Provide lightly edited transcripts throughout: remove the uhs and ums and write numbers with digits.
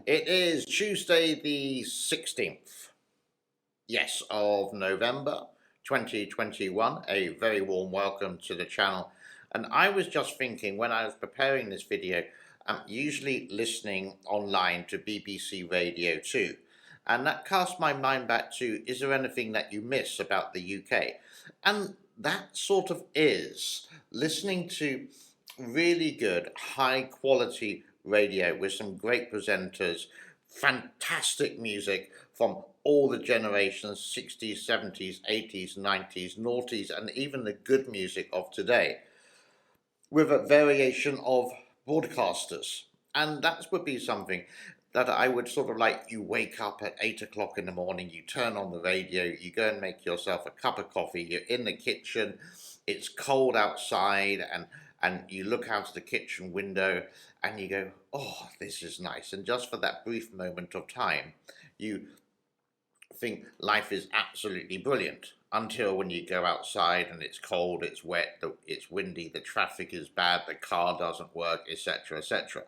It is Tuesday the 16th, yes, of November 2021. A very warm welcome to the channel. And I was just thinking when I was preparing this video, I'm usually listening online to BBC Radio 2. And that cast my mind back to, is there anything that you miss about the UK? And that sort of is listening to really good, high quality radio with some great presenters, fantastic music from all the generations 60s, 70s, 80s, 90s, noughties, and even the good music of today, with a variation of broadcasters. And that would be something that I would sort of like. You wake up at 8 o'clock in the morning, you turn on the radio, you go and make yourself a cup of coffee, you're in the kitchen, it's cold outside, and you look out of the kitchen window and you go, oh, this is nice. And just for that brief moment of time, you think life is absolutely brilliant until when you go outside and it's cold, it's wet, it's windy, the traffic is bad, the car doesn't work, etc., etc.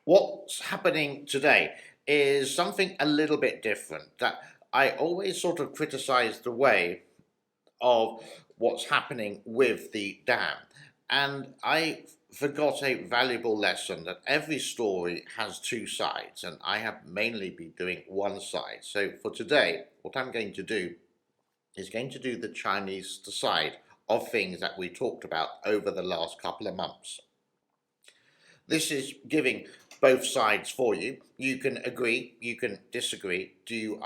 What's happening today is something a little bit different that I always sort of criticize the way of what's happening with the dam. And I forgot a valuable lesson that every story has two sides, and I have mainly been doing one side. So for today, what I'm going to do is going to do the Chinese side of things that we talked about over the last couple of months. This is giving both sides for you. You can agree, you can disagree. Do you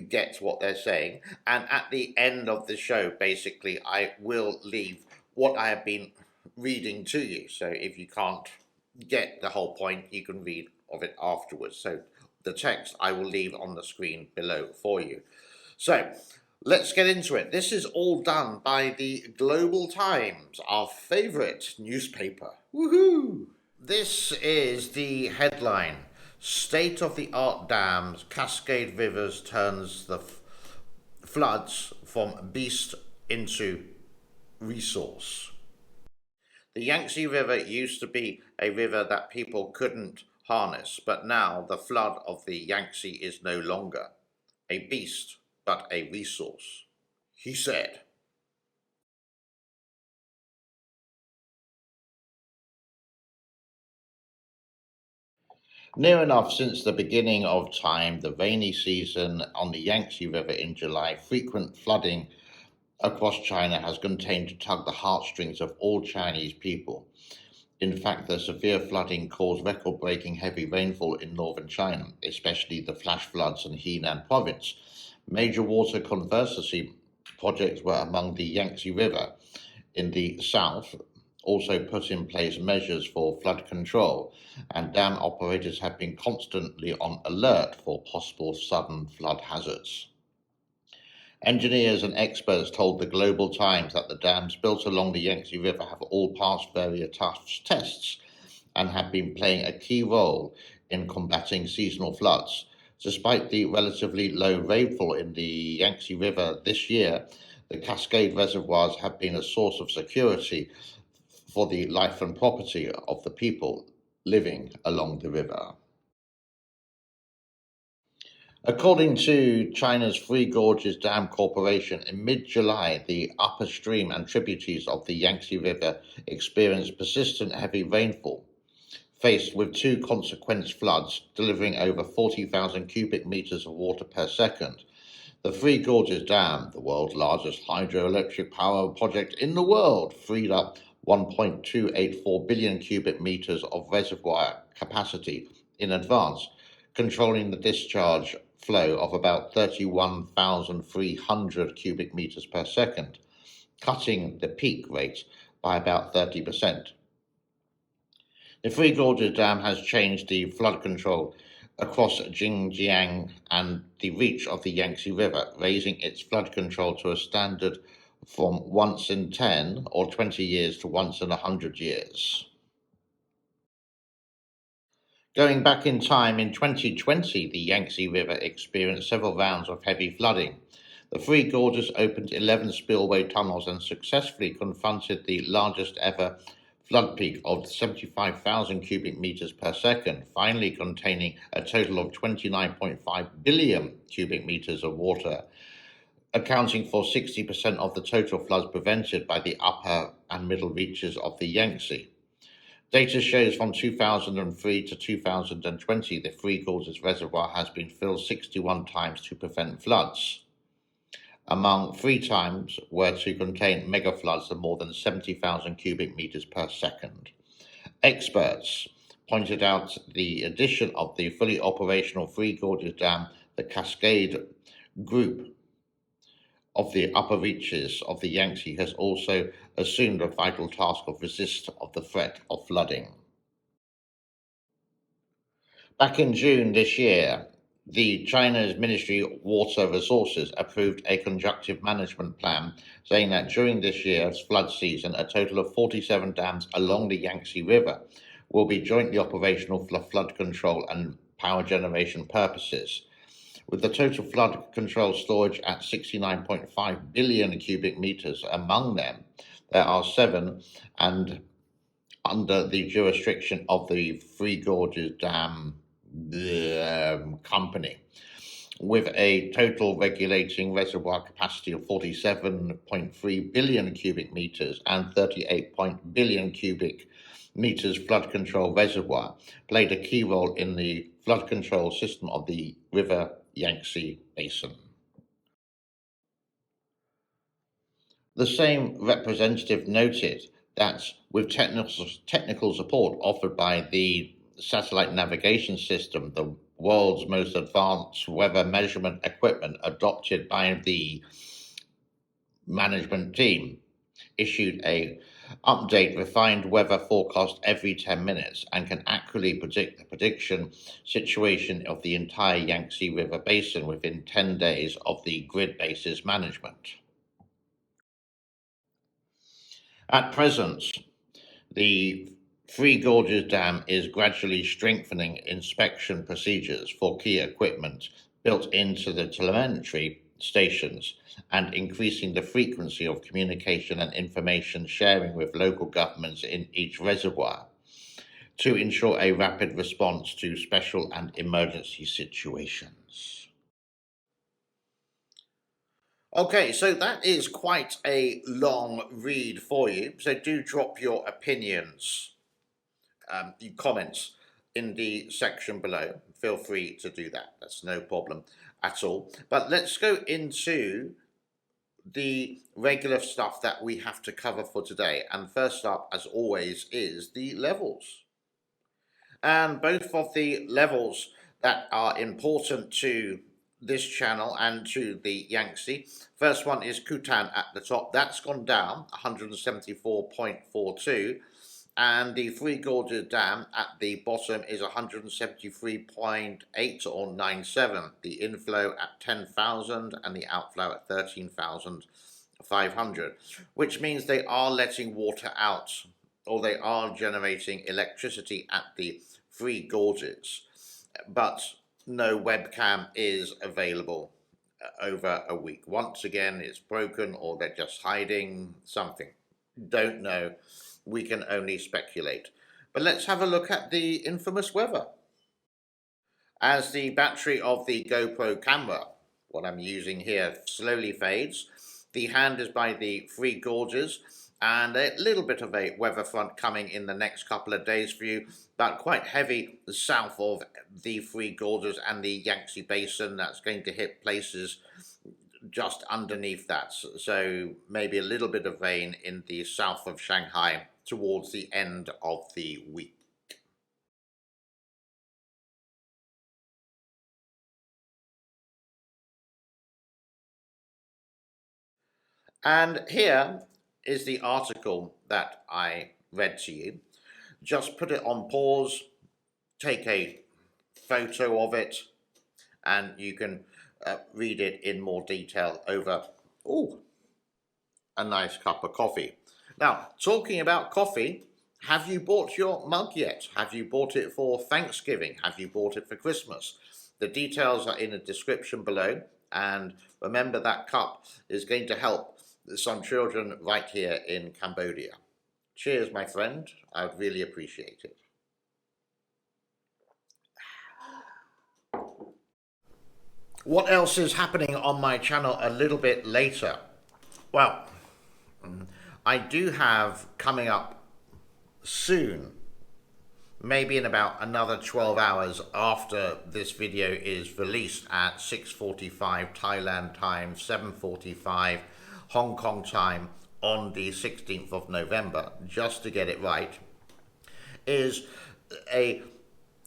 get what they're saying? And at the end of the show, basically, I will leave what I have been reading to you. So if you can't get the whole point, you can read of it afterwards. So the text I will leave on the screen below for you. So let's get into it. This is all done by the Global Times, our favorite newspaper. Woohoo! This is the headline. State-of-the-art dams, Cascade Rivers turns the floods from beast into resource. The Yangtze River used to be a river that people couldn't harness, but now the flood of the Yangtze is no longer a beast, but a resource, he said. Near enough since the beginning of time, the rainy season on the Yangtze River in July, frequent flooding across China has continued to tug the heartstrings of all Chinese people. In fact, the severe flooding caused record-breaking heavy rainfall in northern China, especially the flash floods in Henan province. Major water conservancy projects were among the Yangtze River in the south, also put in place measures for flood control, and dam operators have been constantly on alert for possible sudden flood hazards. Engineers and experts told the Global Times that the dams built along the Yangtze River have all passed various tough tests and have been playing a key role in combating seasonal floods. Despite the relatively low rainfall in the Yangtze River this year, the Cascade reservoirs have been a source of security for the life and property of the people living along the river. According to China's Three Gorges Dam Corporation, in mid-July, the upper stream and tributaries of the Yangtze River experienced persistent heavy rainfall, faced with two consequent floods, delivering over 40,000 cubic meters of water per second. The Three Gorges Dam, the world's largest hydroelectric power project in the world, freed up 1.284 billion cubic meters of reservoir capacity in advance, controlling the discharge flow of about 31,300 cubic meters per second, cutting the peak rate by about 30%. The Three Gorges Dam has changed the flood control across Xinjiang and the reach of the Yangtze River, raising its flood control to a standard from once in 10 or 20 years to once in 100 years. Going back in time, in 2020, the Yangtze River experienced several rounds of heavy flooding. The Three Gorges opened 11 spillway tunnels and successfully confronted the largest ever flood peak of 75,000 cubic meters per second, finally containing a total of 29.5 billion cubic meters of water, accounting for 60% of the total floods prevented by the upper and middle reaches of the Yangtze. Data shows from 2003 to 2020, the Three Gorges Reservoir has been filled 61 times to prevent floods. Among 3 times were to contain megafloods of more than 70,000 cubic meters per second. Experts pointed out the addition of the fully operational Three Gorges Dam, the Cascade Group of the upper reaches of the Yangtze has also assumed a vital task of resist of the threat of flooding. Back in June this year, the China's Ministry of Water Resources approved a conjunctive management plan saying that during this year's flood season, a total of 47 dams along the Yangtze River will be jointly operational for flood control and power generation purposes. With the total flood control storage at 69.5 billion cubic meters among them, there are 7 and under the jurisdiction of the Three Gorges Dam company, with a total regulating reservoir capacity of 47.3 billion cubic meters and 38 billion cubic meters flood control reservoir, played a key role in the flood control system of the river Yangtze Basin. The same representative noted that with technical support offered by the satellite navigation system, the world's most advanced weather measurement equipment adopted by the management team, issued a update refined weather forecast every 10 minutes and can accurately predict the prediction situation of the entire Yangtze River Basin within 10 days of the grid basis management. At present, the Three Gorges Dam is gradually strengthening inspection procedures for key equipment built into the telemetry stations and increasing the frequency of communication and information sharing with local governments in each reservoir to ensure a rapid response to special and emergency situations. Okay, so that is quite a long read for you, so do drop your opinions, your comments in the section below. Feel free to do that, that's no problem at all. But let's go into the regular stuff that we have to cover for today. And first up, as always, is the levels. And both of the levels that are important to this channel and to the Yangtze. First one is Kutan at the top. That's gone down 174.42. And the Three Gorges Dam at the bottom is 173.8 or 97. The inflow at 10,000 and the outflow at 13,500, which means they are letting water out, or they are generating electricity at the Three Gorges, but no webcam is available over a week. Once again, it's broken or they're just hiding something. Don't know. We can only speculate. But let's have a look at the infamous weather. As the battery of the GoPro camera, what I'm using here, slowly fades, the hand is by the Three Gorges, and a little bit of a weather front coming in the next couple of days for you, but quite heavy south of the Three Gorges and the Yangtze Basin. That's going to hit places just underneath that, so maybe a little bit of rain in the south of Shanghai towards the end of the week. And here is the article that I read to you. Just put it on pause, take a photo of it, and you can read it in more detail over a nice cup of coffee. Now, talking about coffee, have you bought your mug yet? Have you bought it for Thanksgiving? Have you bought it for Christmas? The details are in the description below, and remember that cup is going to help some children right here in Cambodia. Cheers, my friend. I would really appreciate it. What else is happening on my channel a little bit later? Well, I do have coming up soon, maybe in about another 12 hours after this video is released at 6:45 Thailand time, 7:45 Hong Kong time on the 16th of November, just to get it right, is a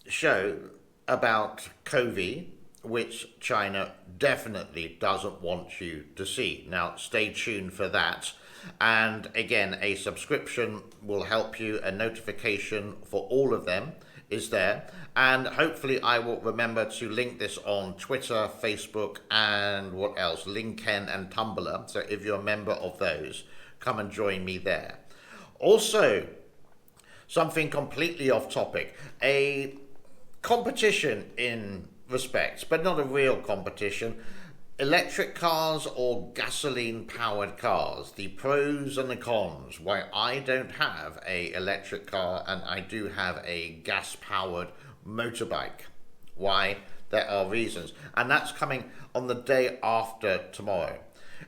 show about COVID, which China definitely doesn't want you to see. Now, stay tuned for that. And again, a subscription will help you. A notification for all of them is there. And hopefully I will remember to link this on Twitter, Facebook, and what else? LinkedIn and Tumblr. So if you're a member of those, come and join me there. Also, something completely off topic, a competition in respects, but not a real competition. Electric cars or gasoline powered cars, the pros and the cons, why I don't have a electric car and I do have a gas powered motorbike. Why? There are reasons, and that's coming on the day after tomorrow.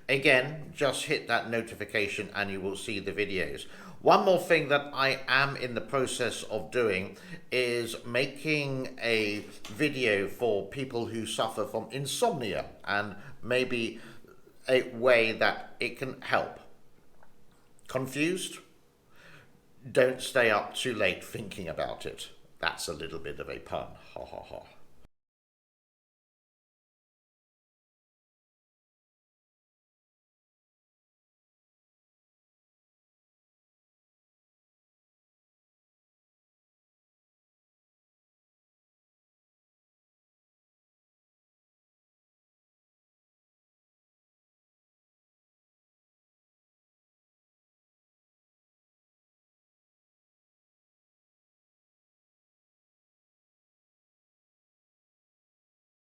Again, just hit that notification and you will see the videos. One more thing that I am in the process of doing is making a video for people who suffer from insomnia and maybe a way that it can help. Confused? Don't stay up too late thinking about it. That's a little bit of a pun. Ha ha ha.